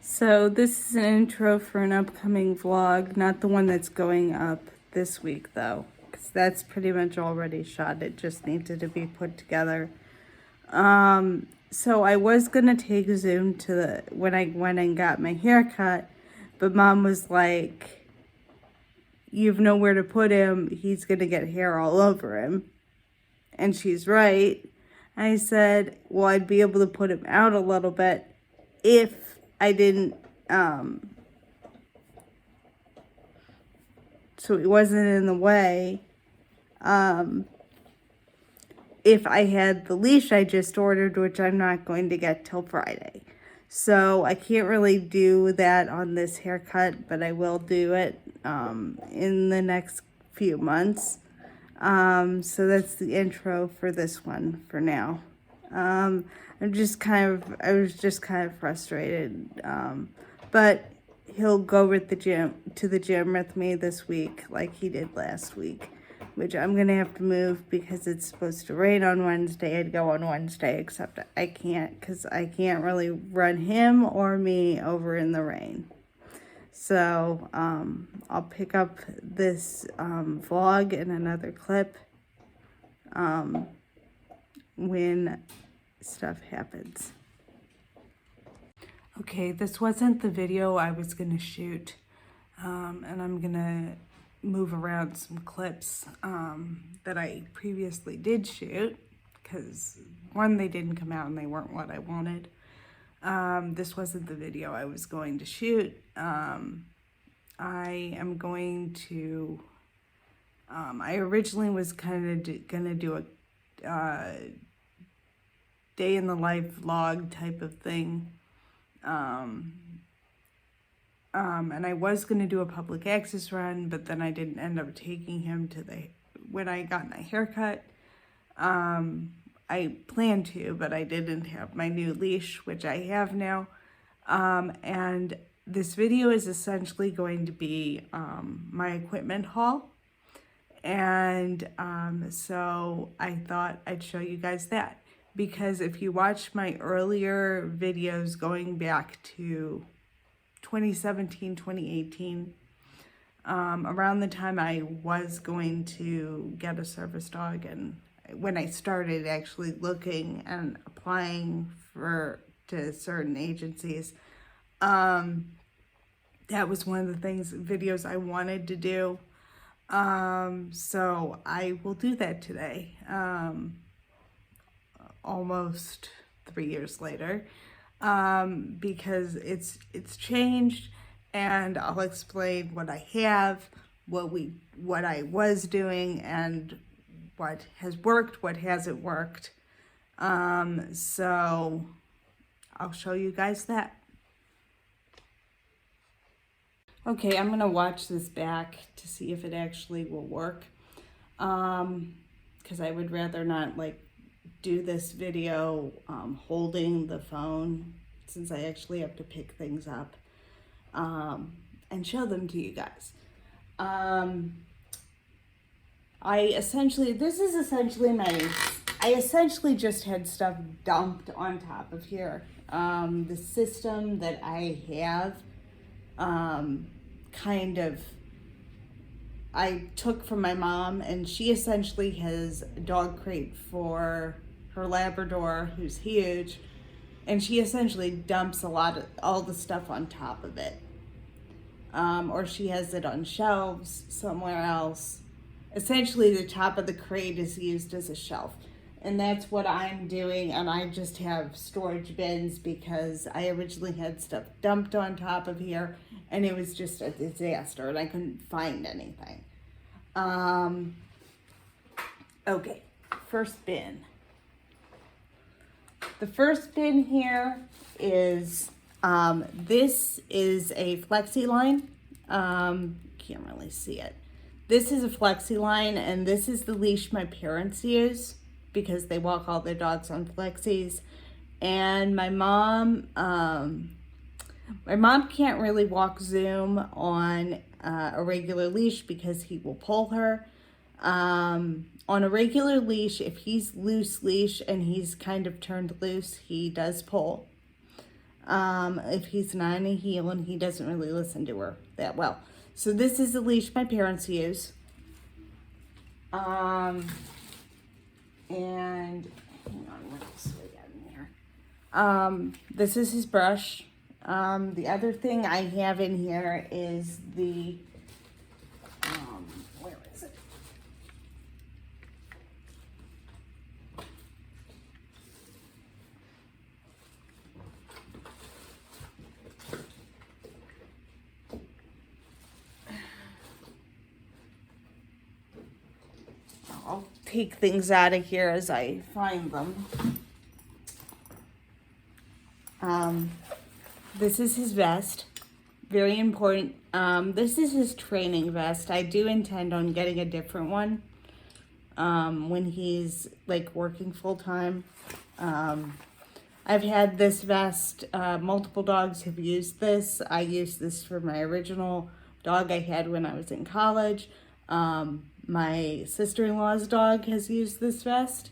So this is an intro for an upcoming vlog, not the one that's going up this week though, because that's pretty much already shot. It just needed to be put together. So I was gonna take Zoom to when I went and got my hair cut, but Mom was like, "You've nowhere to put him. He's gonna get hair all over him," and she's right. I said, "Well, I'd be able to put him out a little bit if I didn't, so it wasn't in the way, if I had the leash I just ordered, which I'm not going to get till Friday. So I can't really do that on this haircut, but I will do it in the next few months. So that's the intro for this one for now. I was just kind of frustrated. But he'll go with to the gym with me this week like he did last week, which I'm going to have to move because it's supposed to rain on Wednesday. I'd go on Wednesday, except I can't because I can't really run him or me over in the rain. So I'll pick up this vlog in another clip when stuff happens. Okay, this wasn't the video I was going to shoot, and I'm going to move around some clips that I previously did shoot, because one, they didn't come out and they weren't what I wanted. This wasn't the video I was going to shoot. I am going to, I originally was kind of going to do a day in the life vlog type of thing. And I was going to do a public access run, but then I didn't end up taking him to when I got my haircut. I planned to, but I didn't have my new leash, which I have now. And this video is essentially going to be my equipment haul. And so I thought I'd show you guys that. Because if you watch my earlier videos going back to 2017, 2018, around the time I was going to get a service dog, and when I started actually looking and applying to certain agencies, that was one of the videos I wanted to do. So I will do that today. Almost 3 years later, because it's changed, and I'll explain what I have, what I was doing, and what has worked, what hasn't worked. So I'll show you guys that. Okay, I'm gonna watch this back to see if it actually will work, because I would rather not do this video holding the phone, since I actually have to pick things up and show them to you guys. I essentially just had stuff dumped on top of here. The system that I have I took from my mom, and she essentially has a dog crate for her Labrador, who's huge, and she essentially dumps all the stuff on top of it. Or she has it on shelves somewhere else. Essentially, the top of the crate is used as a shelf. And that's what I'm doing, and I just have storage bins because I originally had stuff dumped on top of here, and it was just a disaster, and I couldn't find anything. Okay, first bin. The first bin here is, this is a flexi line. Can't really see it. This is a flexi line, and this is the leash my parents use because they walk all their dogs on flexis. And my mom can't really walk Zoom on a regular leash because he will pull her. On a regular leash, if he's loose leash and he's kind of turned loose, he does pull. if he's not in a heel and he doesn't really listen to her that well. So this is the leash my parents use. And hang on, what else do we got in here? This is his brush. The other thing I have in here is the, where is it? I'll take things out of here as I find them. This is his vest. Very important. This is his training vest. I do intend on getting a different one when he's like working full time. I've had this vest. Multiple dogs have used this. I used this for my original dog I had when I was in college. My sister-in-law's dog has used this vest.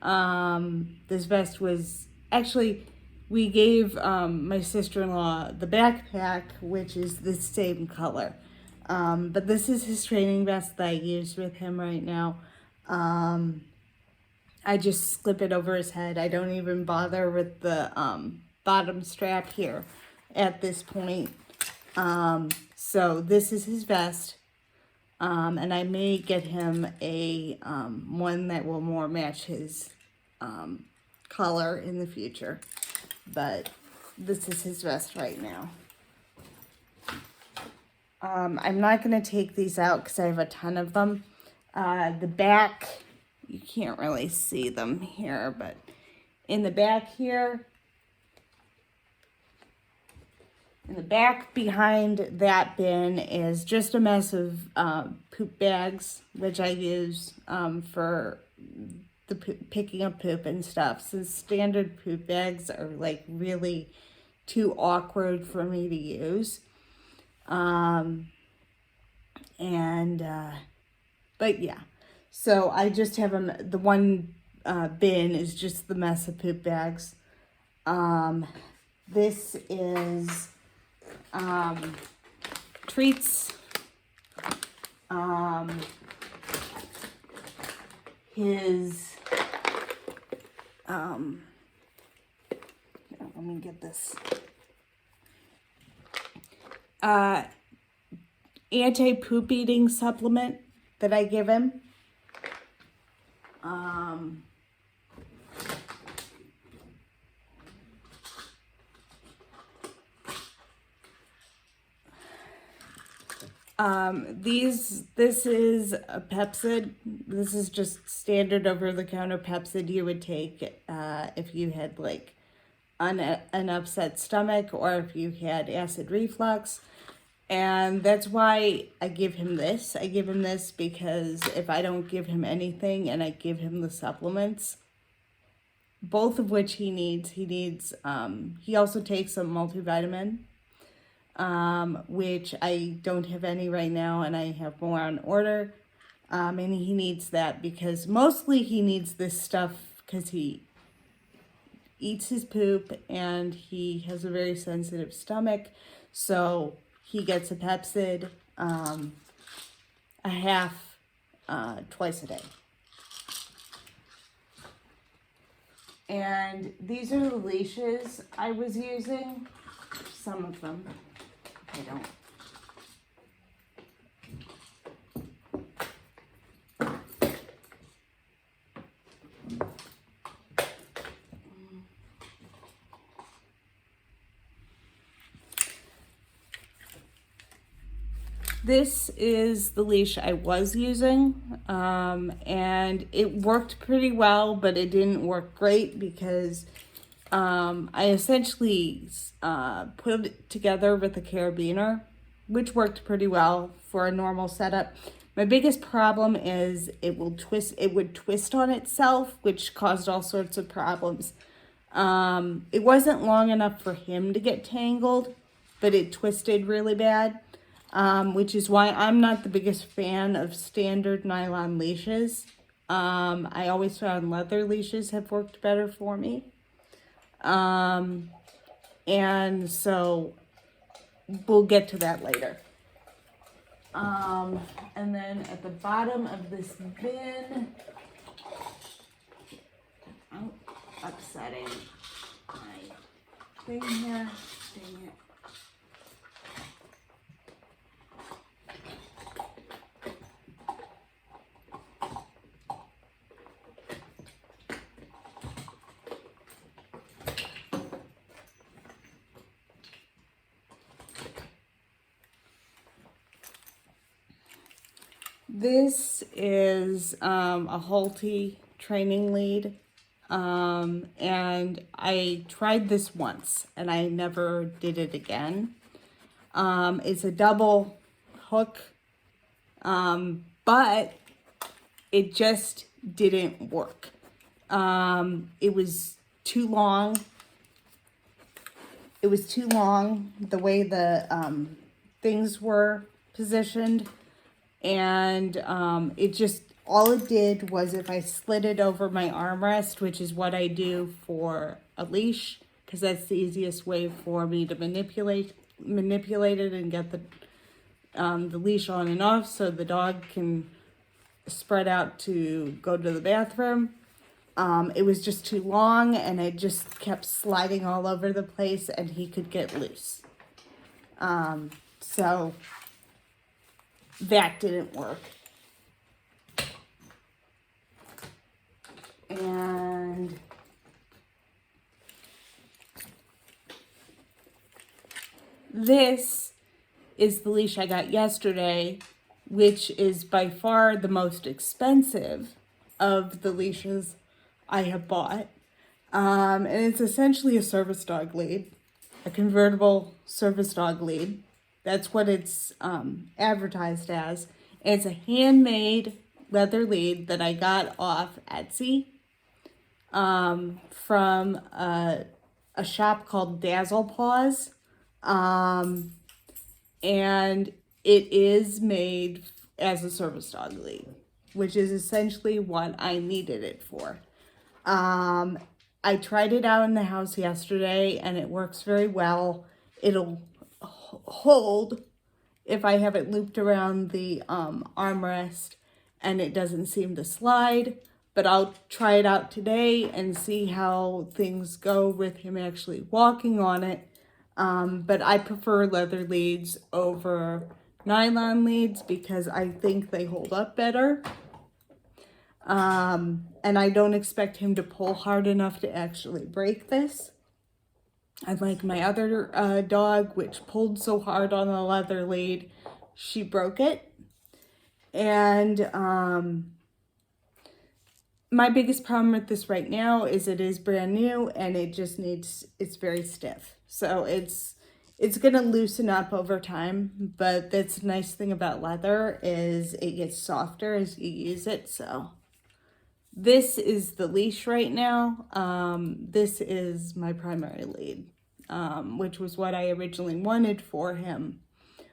This vest was actually, we gave my sister-in-law the backpack, which is the same color. But this is his training vest that I use with him right now. I just slip it over his head. I don't even bother with the bottom strap here at this point. So this is his vest. And I may get him a one that will more match his color in the future. But this is his vest right now. I'm not going to take these out because I have a ton of them. The back, you can't really see them here, but in the back here, in the back behind that bin is just a mess of poop bags, which I use for the picking up poop and stuff. So standard poop bags are like really too awkward for me to use. But yeah, so I just have them. The one bin is just the mess of poop bags. This is treats. His here, let me get this anti-poop eating supplement that I give him. This is a Pepsid. This is just standard over-the-counter Pepsid you would take if you had like an upset stomach or if you had acid reflux. And that's why I give him this. I give him this because if I don't give him anything and I give him the supplements, both of which he needs, he also takes a multivitamin, which I don't have any right now and I have more on order. And he needs that because mostly he needs this stuff because he eats his poop and he has a very sensitive stomach. So he gets a Pepsid, a half, twice a day. And these are the leashes I was using. Some of them. I don't. This is the leash I was using, and it worked pretty well, but it didn't work great because I essentially put it together with a carabiner, which worked pretty well for a normal setup. My biggest problem is it would twist on itself, which caused all sorts of problems. It wasn't long enough for him to get tangled, but it twisted really bad. Which is why I'm not the biggest fan of standard nylon leashes. I always found leather leashes have worked better for me. And so we'll get to that later. And then at the bottom of this bin, oh, upsetting my thing here. Dang it. This is a Halti training lead, and I tried this once and I never did it again. It's a double hook, but it just didn't work. It was too long. It was too long the way the things were positioned. And it just, all it did was if I slid it over my armrest, which is what I do for a leash, because that's the easiest way for me to manipulate it and get the leash on and off so the dog can spread out to go to the bathroom. It was just too long and it just kept sliding all over the place and he could get loose. So that didn't work. And this is the leash I got yesterday, which is by far the most expensive of the leashes I have bought. And it's essentially a service dog lead, a convertible service dog lead. That's what it's advertised as. It's a handmade leather lead that I got off Etsy from a shop called Dazzle Paws. And it is made as a service dog lead, which is essentially what I needed it for. I tried it out in the house yesterday and it works very well. It'll hold if I have it looped around the armrest and it doesn't seem to slide, but I'll try it out today and see how things go with him actually walking on it. But I prefer leather leads over nylon leads because I think they hold up better. And I don't expect him to pull hard enough to actually break this. Unlike my other dog, which pulled so hard on the leather lead, she broke it. And my biggest problem with this right now is it is brand new and it just needs, it's very stiff. So it's going to loosen up over time, but that's the nice thing about leather is it gets softer as you use it. So this is the leash right now. This is my primary lead, which was what I originally wanted for him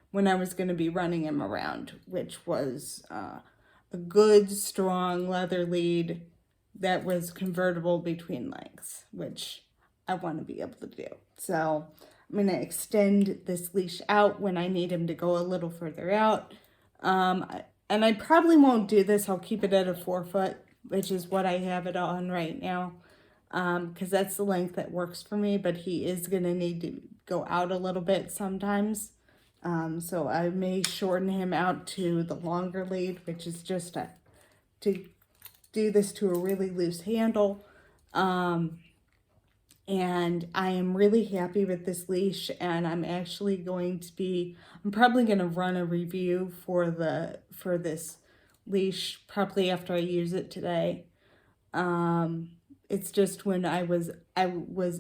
when I was going to be running him around, which was a good, strong leather lead that was convertible between legs, which I want to be able to do. So I'm going to extend this leash out when I need him to go a little further out. And I probably won't do this. I'll keep it at a 4 foot, which is what I have it on right now, because that's the length that works for me, but he is going to need to go out a little bit sometimes. So I may shorten him out to the longer lead, which is just to do this to a really loose handle. And I am really happy with this leash, and I'm actually going to be, I'm probably going to run a review for this leash probably after I use it today. It's just when I was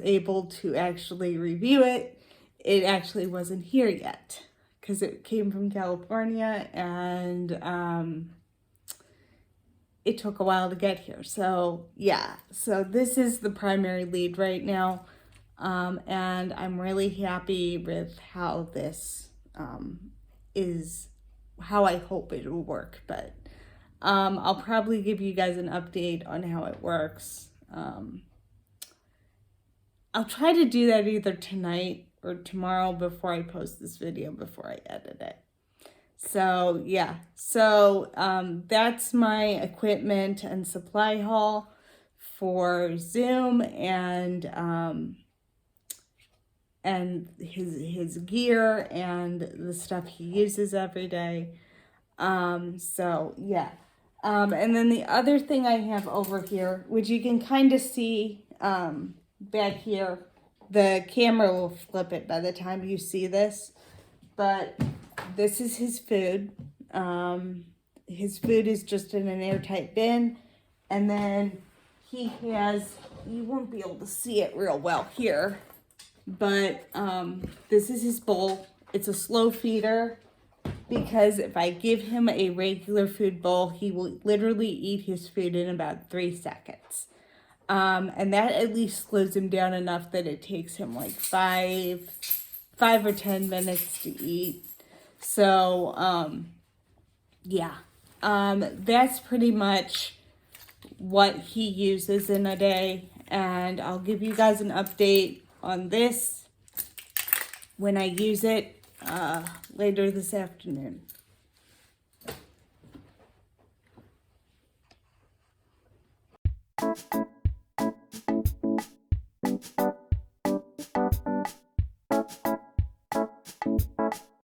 able to actually review it, it actually wasn't here yet because it came from California and it took a while to get here. So yeah, so this is the primary lead right now. And I'm really happy with how this is, how I hope it will work. But I'll probably give you guys an update on how it works I'll try to do that either tonight or tomorrow before I post this video, before I edit it. So yeah, so that's my equipment and supply haul for Zoom, and his gear and the stuff he uses every day. So yeah. And then the other thing I have over here, which you can kind of see back here, the camera will flip it by the time you see this, but this is his food. His food is just in an airtight bin, and then he has, you won't be able to see it real well here, but this is his bowl. It's a slow feeder, because if I give him a regular food bowl, he will literally eat his food in about 3 seconds. And that at least slows him down enough that it takes him like 5 or 10 minutes to eat. So, yeah, that's pretty much what he uses in a day. And I'll give you guys an update on this when I use it later this afternoon.